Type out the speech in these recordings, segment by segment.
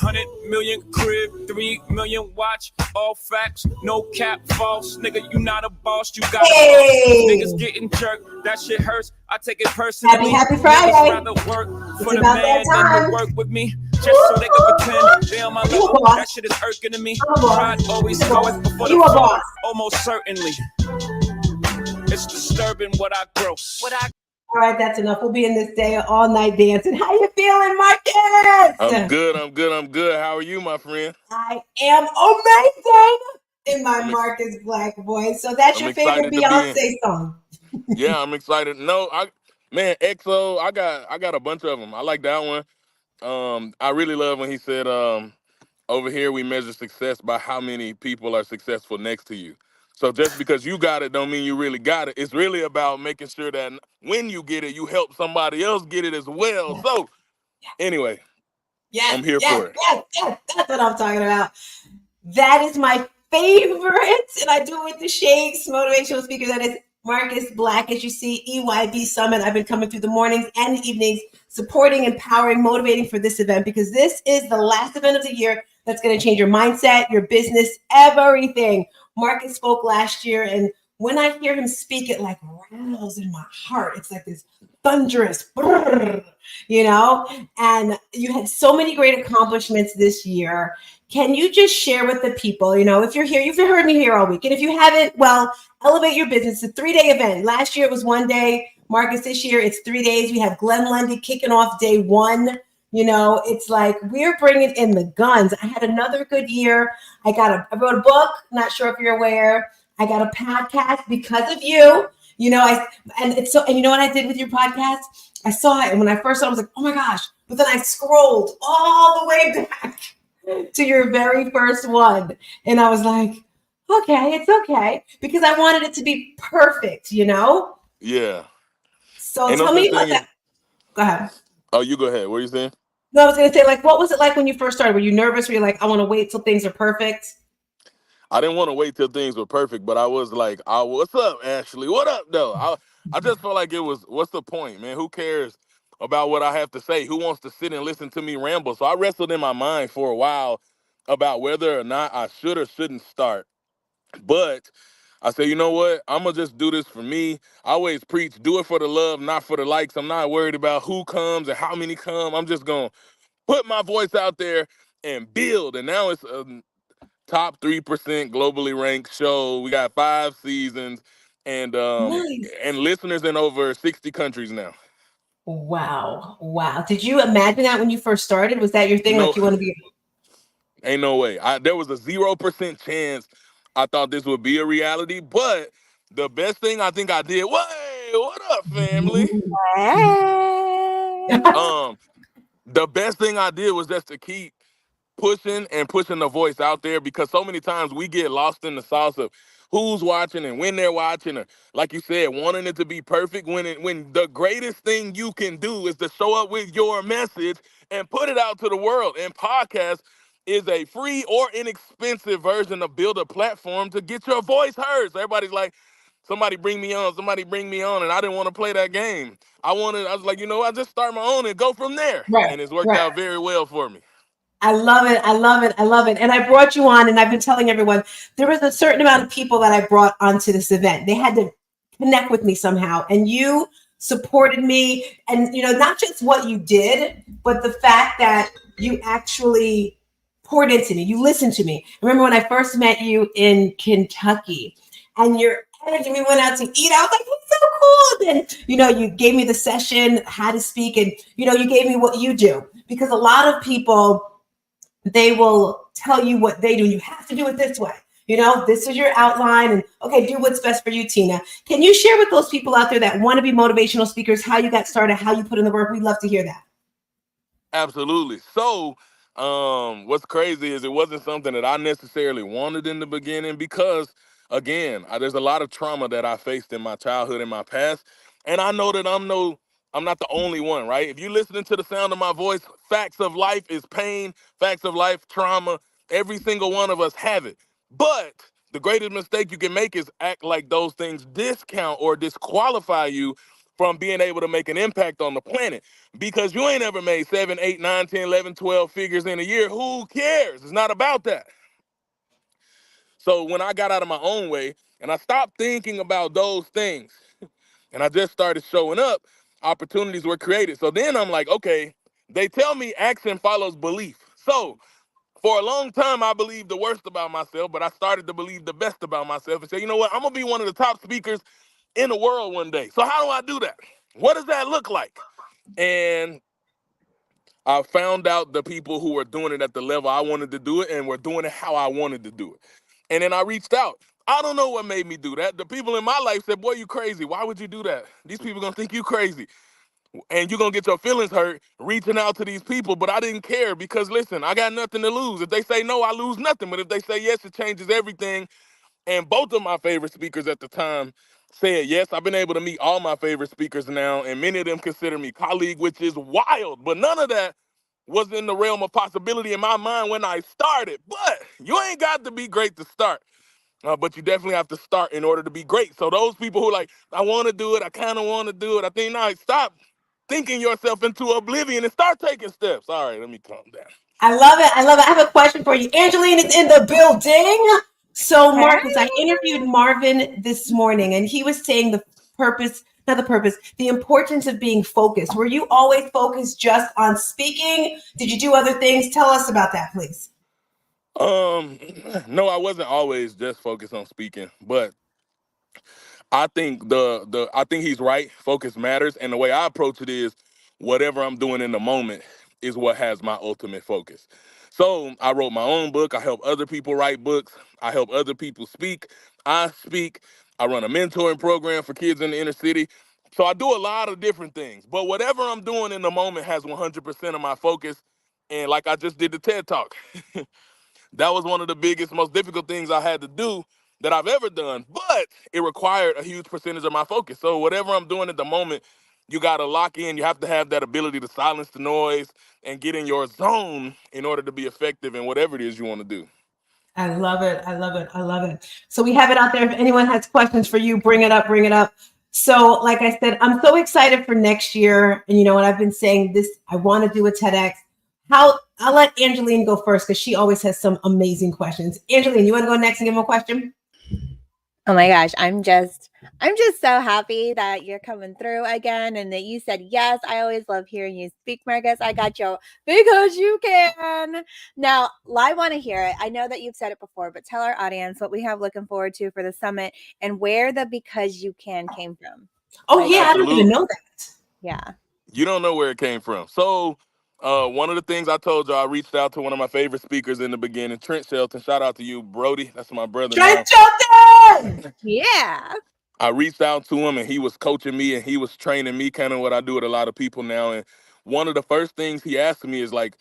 100 million crib, 3 million watch, all facts, no cap, false. Nigga, you not a boss, you got a boss. Niggas getting jerked, that shit hurts. I take it personally. Happy Friday. Niggas rather work for the man than to work with me. Just so they can pretend they on my level. That shit is irking to me. Pride always goeth before the fall, almost certainly. It's disturbing what I gross. All right, that's enough. We'll be in this day all night dancing. How you feeling, Marcus? I'm good. How are you, my friend? I am amazing in my Marcus Black voice. So that's your favorite Beyonce song? Yeah, I'm excited. No, EXO, I got a bunch of them. I like that one. I really love when he said, over here we measure success by how many people are successful next to you. So just because you got it don't mean you really got it. It's really about making sure that when you get it, you help somebody else get it as well. Yes. So anyway, I'm here for it. Yes, that's what I'm talking about. That is my favorite, and I do it with the Shakes motivational speaker. That is Marcus Black. As you see, EYB Summit. I've been coming through the mornings and the evenings, supporting, empowering, motivating for this event, because this is the last event of the year that's going to change your mindset, your business, everything. Marcus spoke last year, and when I hear him speak, it like rattles in my heart. It's like this thunderous, brrr, and you had so many great accomplishments this year. Can you just share with the people, if you're here, you've heard me here all week, and if you haven't, well, Elevate Your Business, it's a 3-day event. Last year it was 1 day. Marcus, this year it's 3 days. We have Glenn Lundy kicking off day 1. It's like we're bringing in the guns. I had another good year. I wrote a book. Not sure if you're aware. I got a podcast because of you. And you know what I did with your podcast? I saw it, and when I first saw it, I was like, oh my gosh. But then I scrolled all the way back to your very first one, and I was like, okay, it's okay, because I wanted it to be perfect. Yeah. So tell me about that. Go ahead. Oh, you go ahead. What are you saying? No, I was going to say, what was it like when you first started? Were you nervous? Were you like, I want to wait till things are perfect? I didn't want to wait till things were perfect, but I was like, what's up, Ashley? What up, though? I just felt like it was, what's the point, man? Who cares about what I have to say? Who wants to sit and listen to me ramble? So I wrestled in my mind for a while about whether or not I should or shouldn't start. But I said, you know what? I'm going to just do this for me. I always preach, do it for the love, not for the likes. I'm not worried about who comes and how many come. I'm just going to put my voice out there and build. And now it's a top 3% globally ranked show. We got 5 seasons and nice. And listeners in over 60 countries now. Wow. Did you imagine that when you first started? Was that your thing? No, like you want to be? Ain't no way. There was a 0% chance I thought this would be a reality, but the best thing I think I did, what up, family? The best thing I did was just to keep pushing the voice out there, because so many times we get lost in the sauce of who's watching and when they're watching, or like you said, wanting it to be perfect, when the greatest thing you can do is to show up with your message and put it out to the world. And podcast is a free or inexpensive version of build a platform to get your voice heard. So everybody's like, somebody bring me on, and I didn't want to play that game. I was like, I just start my own and go from there. Right, and it's worked out very well for me. I love it. And I brought you on, and I've been telling everyone, there was a certain amount of people that I brought onto this event. They had to connect with me somehow, and you supported me. And, not just what you did, but the fact that you actually poured into me. You listened to me. I remember when I first met you in Kentucky, and your energy, we went out to eat. I was like, it's so cool. And, you gave me the session, how to speak, and, you gave me what you do. Because a lot of people, they will tell you what they do. You have to do it this way. This is your outline, and okay, do what's best for you, Tina. Can you share with those people out there that want to be motivational speakers, how you got started, how you put in the work? We'd love to hear that. Absolutely. So, what's crazy is it wasn't something that I necessarily wanted in the beginning, because again, there's a lot of trauma that I faced in my childhood and my past. And I know that I'm not the only one, right? If you're listening to the sound of my voice, facts of life is pain, facts of life, trauma. Every single one of us have it. But the greatest mistake you can make is act like those things discount or disqualify you from being able to make an impact on the planet. Because you ain't ever made 7, 8, 9, 10, 11, 12 figures in a year. Who cares? It's not about that. So when I got out of my own way and I stopped thinking about those things and I just started showing up, opportunities were created. So then I'm like, okay, they tell me action follows belief. So for a long time, I believed the worst about myself, but I started to believe the best about myself and say, you know what, I'm going to be one of the top speakers in the world one day. So how do I do that? What does that look like? And I found out the people who were doing it at the level I wanted to do it and were doing it how I wanted to do it. And then I reached out. I don't know what made me do that. The people in my life said, boy, you crazy. Why would you do that? These people going to think you crazy. And you're going to get your feelings hurt reaching out to these people. But I didn't care because, listen, I got nothing to lose. If they say no, I lose nothing. But if they say yes, it changes everything. And both of my favorite speakers at the time said yes. I've been able to meet all my favorite speakers now, and many of them consider me colleague, which is wild. But none of that was in the realm of possibility in my mind when I started. But you ain't got to be great to start. But you definitely have to start in order to be great. So those people who like, I want to do it, I kind of want to do it, I think, no, stop thinking yourself into oblivion and start taking steps. All right, let me calm down. I love it. I love it. I have a question for you. Angeline is in the building. So, Marcus, I Hey. interviewed Marvin this morning, and he was saying the importance of being focused. Were you always focused just on speaking? Did you do other things? Tell us about that, please. No, I wasn't always just focused on speaking, but I think I think he's right. Focus matters, and the way I approach it is, whatever I'm doing in the moment is what has my ultimate focus. So I wrote my own book. I help other people write books. I help other people speak. I speak. I run a mentoring program for kids in the inner city. So I do a lot of different things. But whatever I'm doing in the moment has 100% of my focus. And like I just did the TED Talk. That was one of the biggest, most difficult things I had to do that I've ever done, but it required a huge percentage of my focus. So whatever I'm doing at the moment, you got to lock in. You have to have that ability to silence the noise and get in your zone in order to be effective in whatever it is you want to do. I love it. I love it. I love it. So we have it out there. If anyone has questions for you, bring it up, bring it up. So like I said, I'm so excited for next year. And you know what, I've been saying this, I want to do a TEDx. I'll let Angeline go first because she always has some amazing questions. Angeline, you want to go next and give him a question? Oh my gosh, I'm just so happy that you're coming through again and that you said yes. I always love hearing you speak, Marcus. I got you because you can. Now, I want to hear it. I know that you've said it before, but tell our audience what we have looking forward to for the summit and where the because you can came from. Oh, yeah, I don't even Absolutely. know that. Yeah. You don't know where it came from. So one of the things I told you, I reached out to one of my favorite speakers in the beginning, Trent Shelton. Shout out to you, Brody. That's my brother now. Trent Shelton! Yeah. I reached out to him and he was coaching me and he was training me, kind of what I do with a lot of people now. And one of the first things he asked me is like,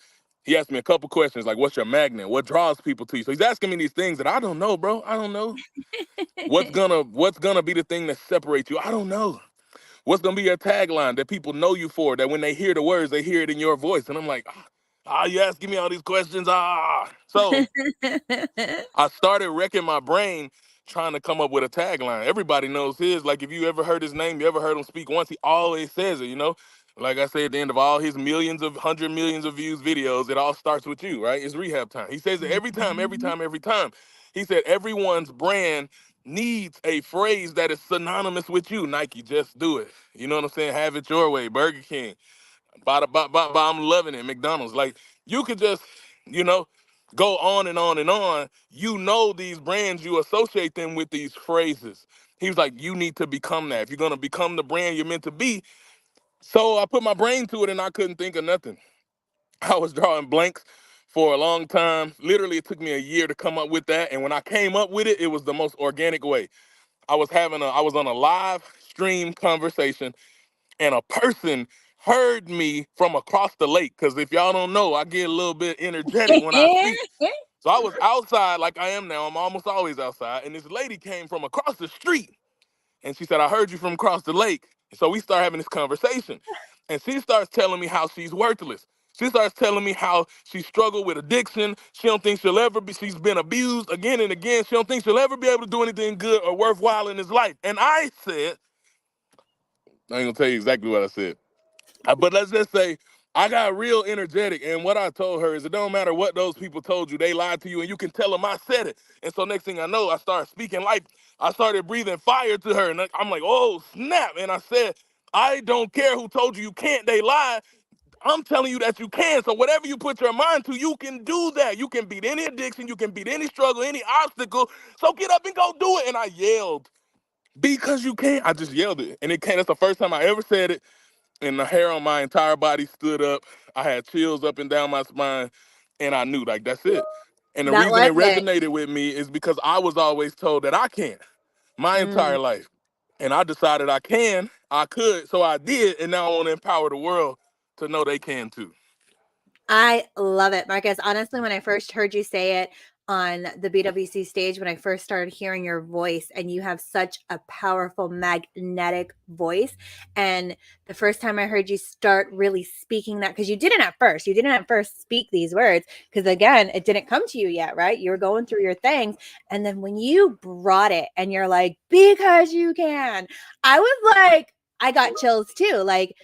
he asked me a couple questions like, what's your magnet? What draws people to you? So he's asking me these things that I don't know, bro. I don't know. What's gonna be the thing that separates you? I don't know. What's gonna be your tagline that people know you for? That when they hear the words, they hear it in your voice. And I'm like, you asking me all these questions? So I started wrecking my brain trying to come up with a tagline. Everybody knows his. Like, if you ever heard his name, you ever heard him speak once, he always says it. Like I say, at the end of all his millions of, 100 millions of views videos, it all starts with you, right? It's rehab time. He says it every time, every time, every time. He said everyone's brand needs a phrase that is synonymous with you. Nike, just do it. You know what I'm saying? Have it your way. Burger King. I'm loving it. McDonald's. Like, you could just, you know, go on and on and on. These brands, you associate them with these phrases. He was like, you need to become that. If you're going to become the brand you're meant to be. So I put my brain to it and I couldn't think of nothing. I was drawing blanks for a long time. Literally, it took me a year to come up with that. And when I came up with it, it was the most organic way. I was on a live stream conversation and a person heard me from across the lake. Because if y'all don't know, I get a little bit energetic when I speak. So I was outside like I am now. I'm almost always outside. And this lady came from across the street. And she said, I heard you from across the lake. And so we start having this conversation. And she starts telling me how she's worthless. She starts telling me how she struggled with addiction. She don't think she's been abused again and again. She don't think she'll ever be able to do anything good or worthwhile in his life. And I said, I ain't gonna tell you exactly what I said. But let's just say I got real energetic, and what I told her is it don't matter what those people told you, they lied to you, and you can tell them I said it. And so next thing I know, I started speaking life. I started breathing fire to her, and I'm like, oh, snap. And I said, I don't care who told you can't, they lied. I'm telling you that you can. So whatever you put your mind to, you can do that. You can beat any addiction. You can beat any struggle, any obstacle. So get up and go do it. And I yelled, because you can. I just yelled it. And it came. That's the first time I ever said it. And the hair on my entire body stood up. I had chills up and down my spine. And I knew, like, that's it. And the That reason it was it. resonated with me is because I was always told that I can't my entire life. And I decided I could, so I did. And now I want to empower the world to know they can too. I love it, Marcus. Honestly, when I first heard you say it on the BWC stage, when I first started hearing your voice, and you have such a powerful, magnetic voice. And the first time I heard you start really speaking that, because you didn't at first speak these words, because again, it didn't come to you yet, right? You were going through your things. And then when you brought it and you're like, because you can, I was like, I got chills too. Like,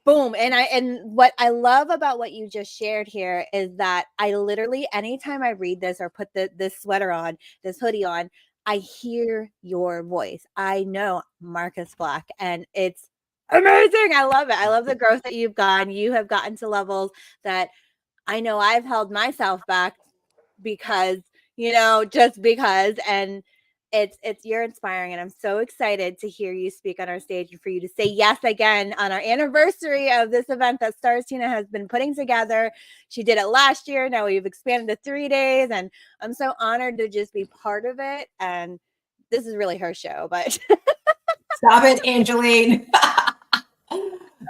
boom. And what I love about what you just shared here is that I literally, anytime I read this or put this sweater on, this hoodie on, I hear your voice. I know Marcus Black, and it's amazing. I love it. I love the growth that you've gone. You have gotten to levels that I know I've held myself back because, just because. And you're inspiring, and I'm so excited to hear you speak on our stage and for you to say yes again on our anniversary of this event that Stars Tina has been putting together. She did it last year. Now we've expanded to 3 days, and I'm so honored to just be part of it. And this is really her show, but stop it, Angeline.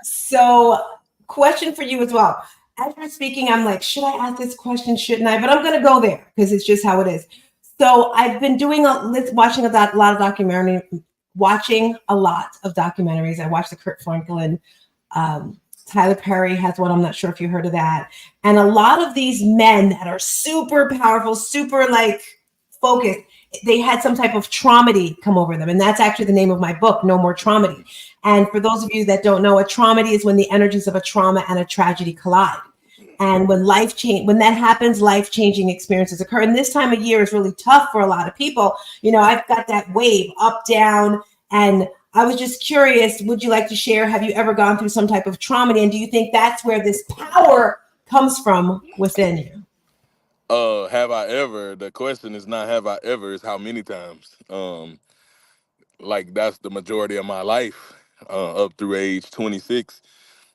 So, question for you as well. As you're speaking, I'm like, should I ask this question? Shouldn't I? But I'm going to go there because it's just how it is. So I've been watching a lot of documentaries. I watched the Kurt Franklin. Tyler Perry has one. I'm not sure if you heard of that. And a lot of these men that are super powerful, super focused, they had some type of traumedy come over them. And that's actually the name of my book, No More Traumedy. And for those of you that don't know, a traumedy is when the energies of a trauma and a tragedy collide. And when that happens, life-changing experiences occur. And this time of year is really tough for a lot of people. I've got that wave up, down, and I was just curious, would you like to share, have you ever gone through some type of trauma? And do you think that's where this power comes from within you? Have I ever? The question is not have I ever, it's how many times. That's the majority of my life, up through age 26.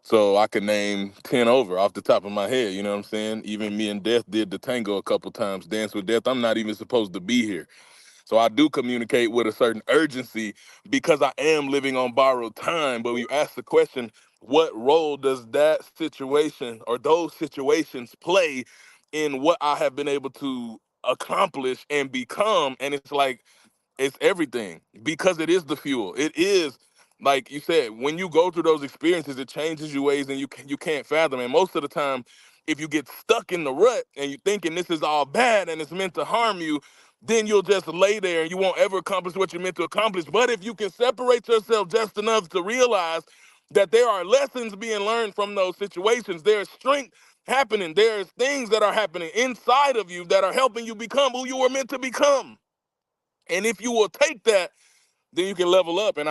So I could name 10 over off the top of my head, you know what I'm saying? Even me and Death did the tango a couple times, Dance with Death. I'm not even supposed to be here. So I do communicate with a certain urgency because I am living on borrowed time. But when you ask the question, what role does that situation or those situations play in what I have been able to accomplish and become? And it's like, it's everything because it is the fuel. It is, like you said, when you go through those experiences, it changes you ways and you can't fathom. And most of the time, if you get stuck in the rut and you're thinking this is all bad and it's meant to harm you, then you'll just lay there and you won't ever accomplish what you're meant to accomplish. But if you can separate yourself just enough to realize that there are lessons being learned from those situations, there's strength happening, there's things that are happening inside of you that are helping you become who you were meant to become. And if you will take that, then you can level up. And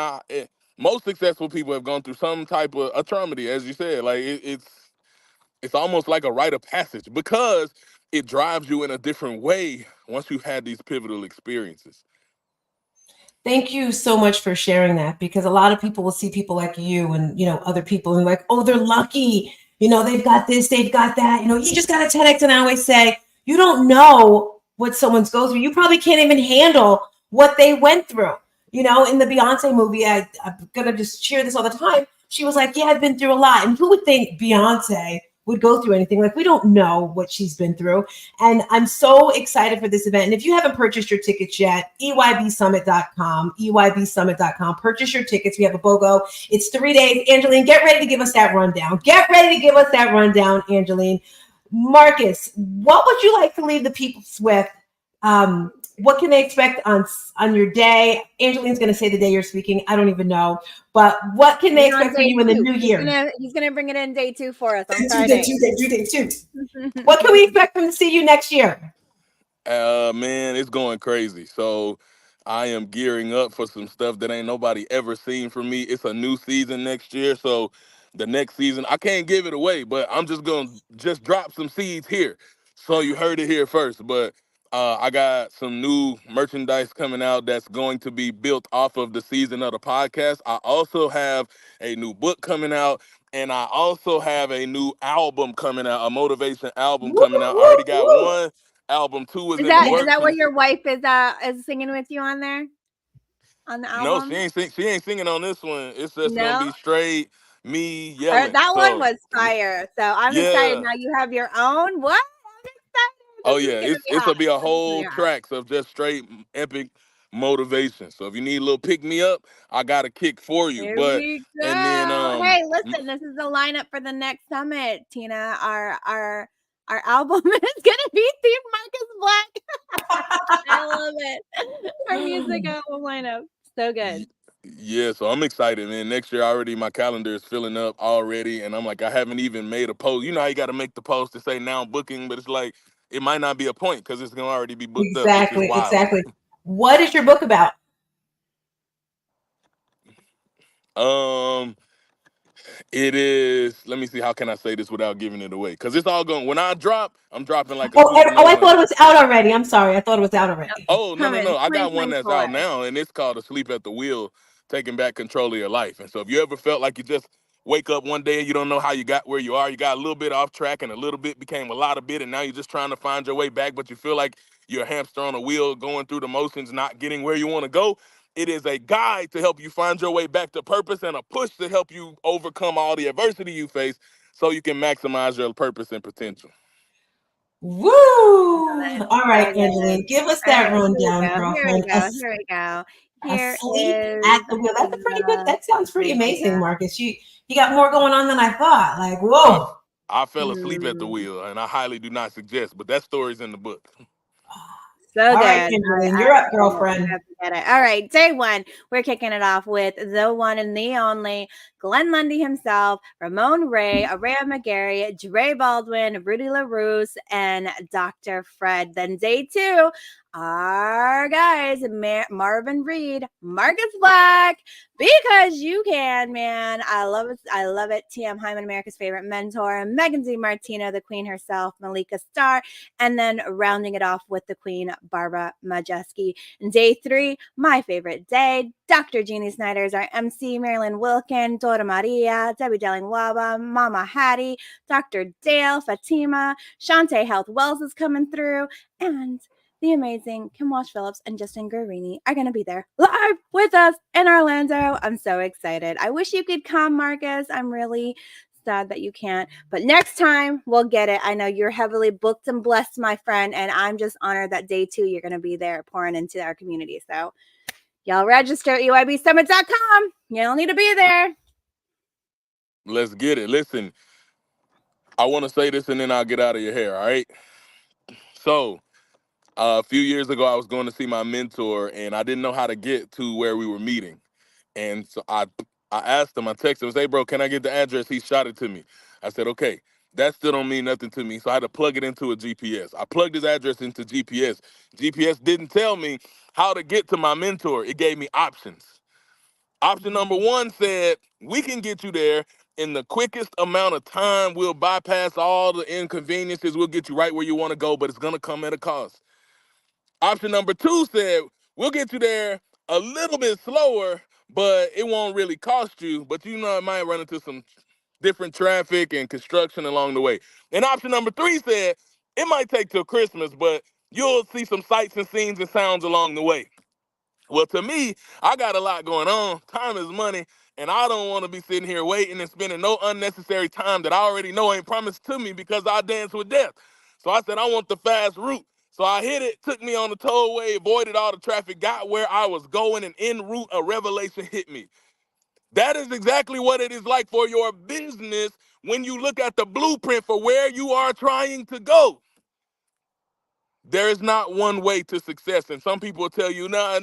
most successful people have gone through some type of a traumedy, as you said. Like it's almost like a rite of passage because it drives you in a different way once you've had these pivotal experiences. Thank you so much for sharing that, because a lot of people will see people like you and, other people and like, oh, they're lucky. They've got this, they've got that. You just got a TEDx. And I always say, you don't know what someone's going through. You probably can't even handle what they went through. In the Beyonce movie, I'm going to just share this all the time. She was like, yeah, I've been through a lot. And who would think Beyonce would go through anything? Like, we don't know what she's been through. And I'm so excited for this event. And if you haven't purchased your tickets yet, EYBSummit.com, purchase your tickets. We have a BOGO. It's 3 days. Angeline, get ready to give us that rundown. Angeline. Marcus, what would you like to leave the people with What can they expect on your day? Angeline's going to say the day you're speaking. I don't even know. But what can they expect from you in the new year? He's gonna bring it in day 2 for us on Day Friday. two. What can we expect from to see you next year? Man, it's going crazy. So I am gearing up for some stuff that ain't nobody ever seen from me. It's a new season next year, so the next season I can't give it away, but I'm just gonna just drop some seeds here. So you heard it here first. But I got some new merchandise coming out that's going to be built off of the season of the podcast. I also have a new book coming out. And I also have a new album coming out, a motivation album Woo, coming out. I woo, already got woo. one. Album 2 is Is in the that works. what your wife is singing with you on there? On the No, album? she ain't singing on this one. It's just gonna No? be straight me yelling. That one So was fire. So I'm excited. yeah. Now you have your own. What? I'm excited. Oh This is yeah, gonna be hot. it'll be a This is gonna whole be hot. tracks of just straight epic motivation. So if you need a little pick me up, I got a kick for you. Here But we and then go. Hey, listen, this is the lineup for the next summit, Tina. Our album is gonna be themed Marcus Black. I love it. Our music album lineup. So good. yeah, so I'm excited, man. Next year already my calendar is filling up already, and I'm like, I haven't even made a post. You know how you gotta make the post to say now booking, but it's like it might not be a point because it's gonna already be booked up, which is wild. Exactly. What is your book about? Um, it is. Let me see. How can I say this without giving it away? Because it's all going. When I drop, I'm dropping like a I supernova. thought it was out already. I'm sorry. I thought it was out already. Oh no no Coming no! I got one that's 2024. out now, and it's called "Asleep at the Wheel: Taking Back Control of Your Life." And so, if you ever felt like you just wake up one day and you don't know how you got where you are, you got a little bit off track, and a little bit became a lot of bit, and now you're just trying to find your way back, but you feel like you're a hamster on a wheel, going through the motions, not getting where you want to go. It is a guide to help you find your way back to purpose, and a push to help you overcome all the adversity you face, so you can maximize your purpose and potential. Woo! All So right, good. Angeline, give us All that right, rundown, here we girlfriend. go. Here we go. Here Asleep is at the wheel. That's a pretty good. the That sounds pretty amazing, yeah. Marcus. You got more going on than I thought. Like, whoa. I fell asleep at the Mm, wheel, and I highly do not suggest, but that story's in the book. so All good. right, Angeline, you're up, girlfriend. Get it. All right, day 1. We're kicking it off with the one and the only Glenn Lundy himself, Ramon Ray, Araya McGarry, Dre Baldwin, Rudy LaRousse, and Dr. Fred. Then day 2, our guys, Marvin Reed, Marcus Black, because you can, man. I love it. I love it. T.M. Hyman, America's favorite mentor, Megan Z. Martino, the queen herself, Malika Starr, and then rounding it off with the queen, Barbara Majeski. And day 3, my favorite day, Dr. Jeannie Snyder is our MC, Marilyn Wilkin, Dora Maria, Debbie Delling-Waba, Mama Hattie, Dr. Dale, Fatima, Shantae Health Wells is coming through, and the amazing Kim Walsh Phillips and Justin Guarini are going to be there live with us in Orlando. I'm so excited. I wish you could come, Marcus. I'm really sad that you can't, but next time we'll get it. I know you're heavily booked and blessed, my friend, and I'm just honored that day 2 you're going to be there pouring into our community. So y'all register at EYBSummit.com. Y'all need to be there. Let's get it. Listen, I want to say this and then I'll get out of your hair, all right? So, a few years ago, I was going to see my mentor, and I didn't know how to get to where we were meeting. And so I asked him, I texted him, hey, bro, can I get the address? He shot it to me. I said, okay, that still don't mean nothing to me. So I had to plug it into a GPS. I plugged his address into GPS. GPS didn't tell me how to get to my mentor. It gave me options. Option number 1 said, we can get you there in the quickest amount of time. We'll bypass all the inconveniences. We'll get you right where you want to go, but it's going to come at a cost. Option number 2 said, we'll get you there a little bit slower, but it won't really cost you. But you know, it might run into some different traffic and construction along the way. And option number 3 said, it might take till Christmas, but you'll see some sights and scenes and sounds along the way. Well, to me, I got a lot going on. Time is money, and I don't want to be sitting here waiting and spending no unnecessary time that I already know ain't promised to me because I dance with death. So I said, I want the fast route. So I hit it, took me on the tollway, avoided all the traffic, got where I was going, and en route, a revelation hit me. That is exactly what it is like for your business when you look at the blueprint for where you are trying to go. there is not one way to success. And some people will tell you, no,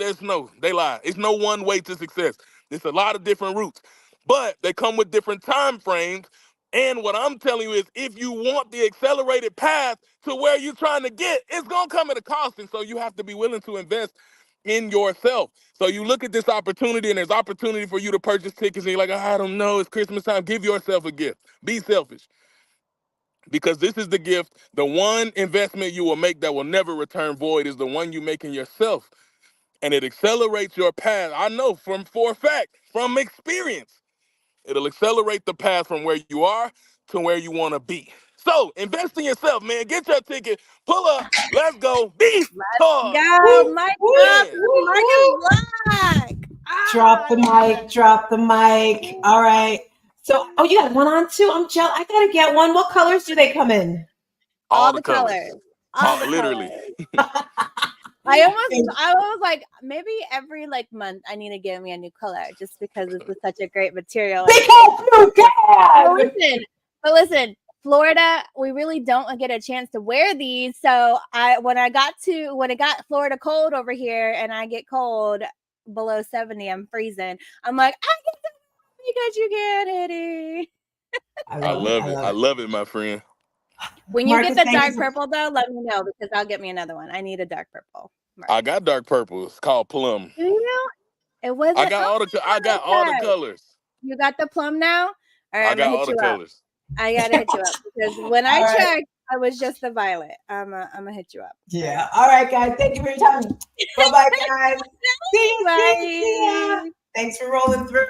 they lie. It's no one way to success. There's a lot of different routes, but they come with different time frames. And what I'm telling you is, if you want the accelerated path to where you're trying to get, it's going to come at a cost. And so you have to be willing to invest in yourself. So you look at this opportunity, and there's opportunity for you to purchase tickets, and you're like, I don't know, it's Christmas time. Give yourself a gift. Be selfish. Because this is the gift. The one investment you will make that will never return void is the one you make in yourself. And it accelerates your path. I know for a fact, from experience, it'll accelerate the path from where you are to where you want to be. So invest in yourself, man. Get your ticket. Pull up. Let's go. Be hard. Go, Mike. Marcus Black. Drop the mic. Drop the mic. All right. So, you got one on too? I'm jealous. I gotta get one. What colors do they come in? All the colors. All the literally. Colors. I was like, maybe every month I need to give me a new color just because this is such a great material. But listen, Florida, we really don't get a chance to wear these. So when it got Florida cold over here and I get cold below 70, I'm freezing. I'm like, I get them because you can, Eddie. I love it. I love it, my friend. When you get the dark purple, though, let me know because I'll get me another one. I need a dark purple. I got dark purple. It's called plum. Do you? It wasn't. I got all the colors. You got the plum now? All right, I got all the colors. I gotta hit you up because when I checked, I was just the violet. I'm gonna hit you up. Yeah. All right, guys. Thank you for your time. Bye, guys. See you. Bye. Thanks for rolling through.